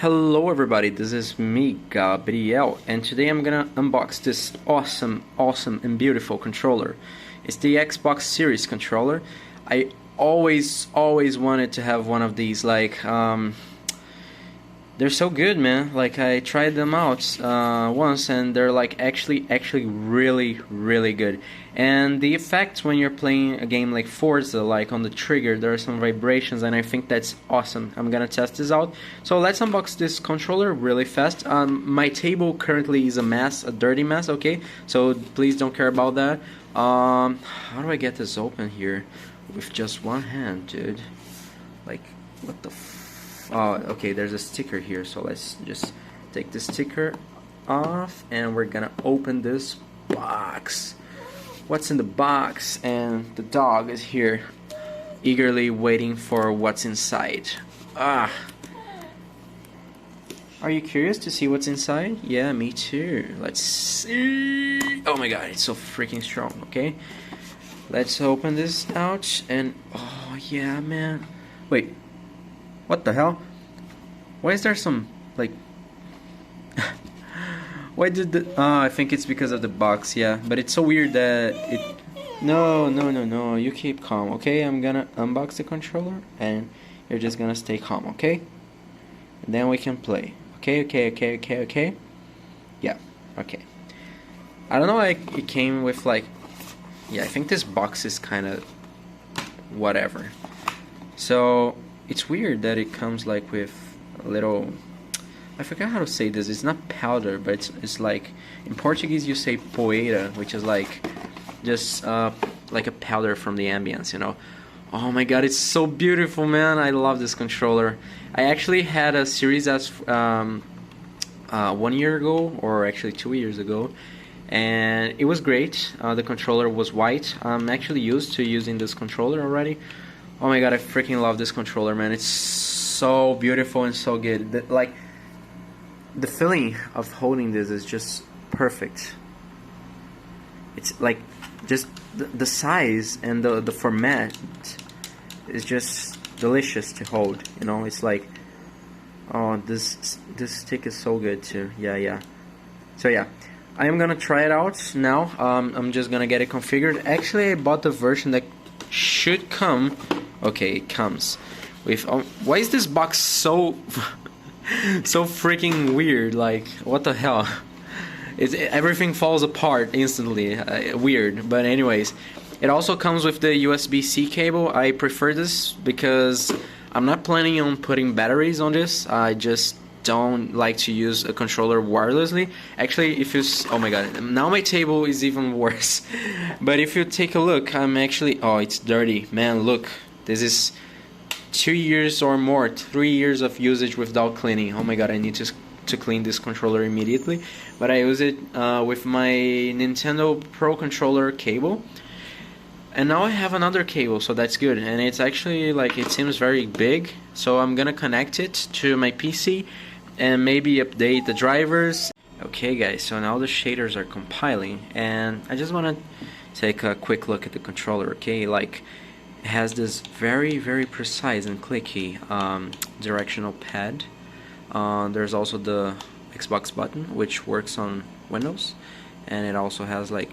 Hello everybody, this is me, Gabriel, and today I'm gonna unbox this awesome and beautiful controller. It's the Xbox Series controller. I always wanted to have one of these, they're so good, man. Like, I tried them out once, and they're like actually really good. And the effects when you're playing a game like Forza, like on the trigger, there are some vibrations, and I think that's awesome. I'm gonna test this out. So let's unbox this controller really fast. My table currently is a mess, a dirty mess. Okay, so please don't care about that. How do I get this open here with just one hand, dude? Like, what the oh, okay, there's a sticker here, so let's just take the sticker off and we're gonna open this box. What's in the box? And the dog is here eagerly waiting for what's inside. Are you curious to see what's inside? Yeah, me too. Let's see. Oh my god, it's so freaking strong. Okay, let's open this out. And oh yeah, man, wait, what the hell? Why is there some, like... Why did the... Oh, I think it's because of the box, yeah. But it's so weird that it... No, you keep calm, okay? I'm gonna unbox the controller, and you're just gonna stay calm, okay? And then we can play. Okay? Yeah, okay. I don't know why it came with, like... Yeah, I think this box is kinda... whatever. So... It's weird that it comes like with a little, I forgot how to say this, it's not powder, but it's like, in Portuguese you say poeira, which is like, just like a powder from the ambience, you know. Oh my god, it's so beautiful, man. I love this controller. I actually had a Series S 1 year ago, or actually 2 years ago, and it was great. The controller was white. I'm actually used to using this controller already. Oh my god, I freaking love this controller, man. It's so beautiful and so good. The feeling of holding this is just perfect. It's like, just the size and the format is just delicious to hold, you know. It's like, oh, this stick is so good too. Yeah. So yeah, I am gonna try it out now. I'm just gonna get it configured. Actually, I bought the version that should come. Okay, it comes with... why is this box so so freaking weird? Like, what the hell? Everything falls apart instantly. Weird, but anyways, it also comes with the USB-C cable. I prefer this because I'm not planning on putting batteries on this. I just don't like to use a controller wirelessly. Actually, if you... oh my god, now my table is even worse. But if you take a look, I'm actually... oh, it's dirty. Man, look. This is 2 years or more, 3 years of usage without cleaning. Oh my god, I need to clean this controller immediately. But I use it with my Nintendo Pro Controller cable. And now I have another cable, so that's good. And it's actually, like, it seems very big. So I'm gonna connect it to my PC and maybe update the drivers. Okay guys, so now the shaders are compiling. And I just wanna take a quick look at the controller, okay? Like... it has this very precise and clicky directional pad. There's also the Xbox button, which works on Windows, and it also has like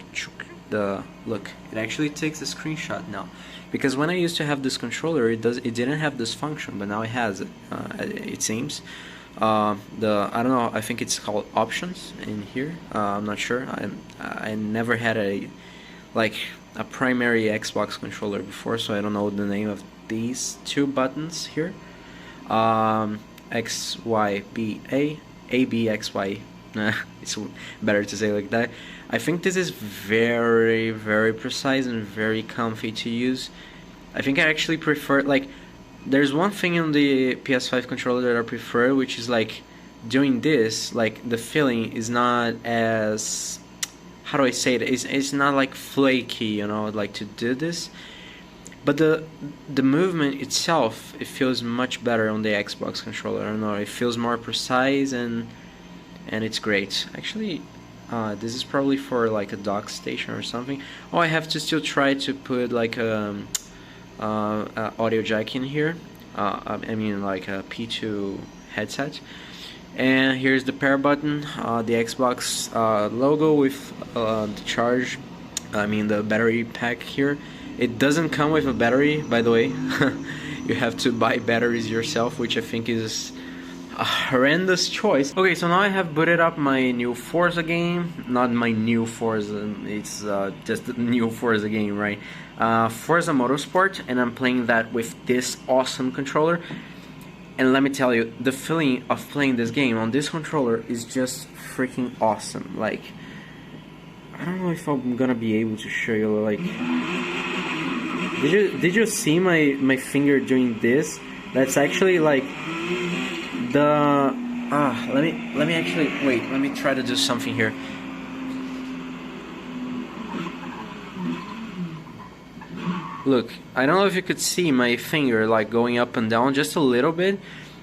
the look. It actually takes a screenshot now, because when I used to have this controller, it didn't have this function, but now it has it. It seems. I don't know. I think it's called options in here. I'm not sure. I never had a primary Xbox controller before, so I don't know the name of these two buttons here. X, Y, B, A, B, X, Y. It's better to say like that. I think this is very precise and very comfy to use. I think I actually prefer, like, there's one thing in the PS5 controller that I prefer, which is like doing this, like the feeling is not as... how do I say it? It's not like flaky, you know, like to do this. But the movement itself, it feels much better on the Xbox controller. I don't know, it feels more precise and it's great. Actually, this is probably for like a dock station or something. Oh, I have to still try to put like a audio jack in here. I mean like a P2 headset. And here's the power button, the Xbox logo with the charge, I mean the battery pack here. It doesn't come with a battery, by the way. You have to buy batteries yourself, which I think is a horrendous choice. Okay, so now I have booted up my new Forza game. Not my new Forza, it's just the new Forza game, right? Forza Motorsport, and I'm playing that with this awesome controller. And let me tell you, the feeling of playing this game on this controller is just freaking awesome. Like, I don't know if I'm gonna be able to show you, like, did you see my finger doing this? That's actually like the let me actually wait, let me try to do something here. Look, I don't know if you could see my finger like going up and down just a little bit,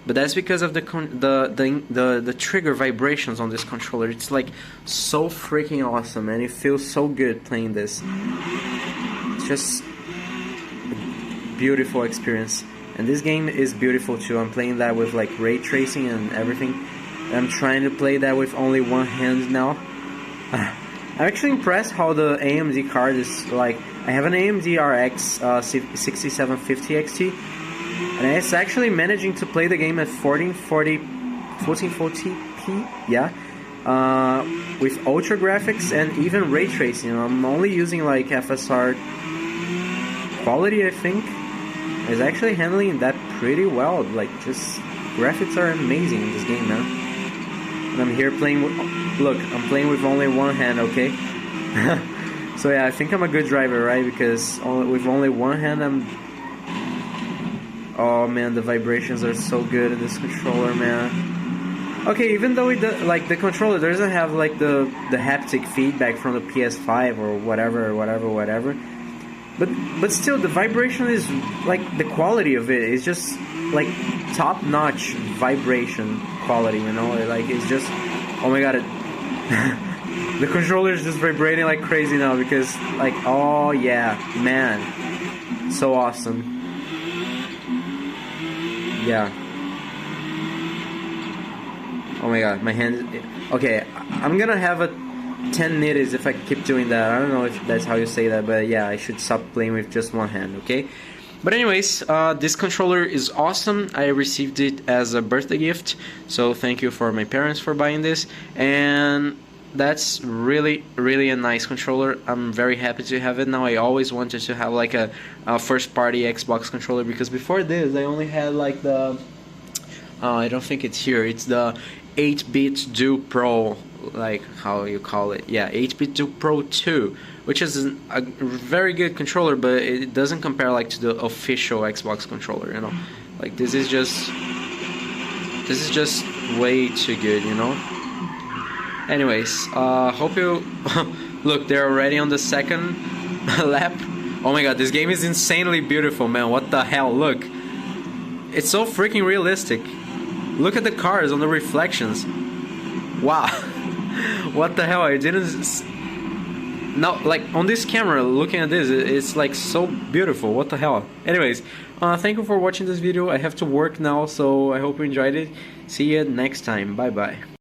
but that's because of the trigger vibrations on this controller. It's like so freaking awesome, and it feels so good playing this. It's just a beautiful experience, and this game is beautiful too. I'm playing that with like ray tracing and everything. I'm trying to play that with only one hand now. I'm actually impressed how the AMD card is like. I have an AMD RX 6750 XT, and it's actually managing to play the game at 1440p, yeah, with ultra graphics and even ray tracing. I'm only using like FSR quality, I think. It's actually handling that pretty well. Like, just graphics are amazing in this game, man. And I'm here playing with, look, I'm playing with only one hand, okay? So yeah, I think I'm a good driver, right? Because with only one hand, oh man, the vibrations are so good in this controller, man. Okay, even though like the controller doesn't have like the haptic feedback from the PS5 or whatever, but still the vibration is like, the quality of it is just like top-notch vibration quality, you know? Like, it's just, oh my god, the controller is just vibrating like crazy now because, like, oh yeah, man, so awesome. Yeah. Oh my god, my hand. Okay, I'm gonna have a 10 nitties if I keep doing that. I don't know if that's how you say that, but yeah, I should stop playing with just one hand, okay? But anyways, this controller is awesome. I received it as a birthday gift, so thank you for my parents for buying this. And that's really a nice controller. I'm very happy to have it now. I always wanted to have like a first party Xbox controller, because before this I only had like the I don't think it's here, it's the 8-bit Do Pro, like how you call it, yeah, 8-bit Do Pro 2, which is a very good controller, but it doesn't compare like to the official Xbox controller, you know. Like, this is just way too good, you know. Anyways, hope you look, they're already on the second lap. Oh my god, this game is insanely beautiful, man. What the hell? Look, it's so freaking realistic. Look at the cars on the reflections. Wow. What the hell? I didn't. No, like on this camera, looking at this, it's like so beautiful. What the hell? Anyways, thank you for watching this video. I have to work now, so I hope you enjoyed it. See you next time. Bye bye.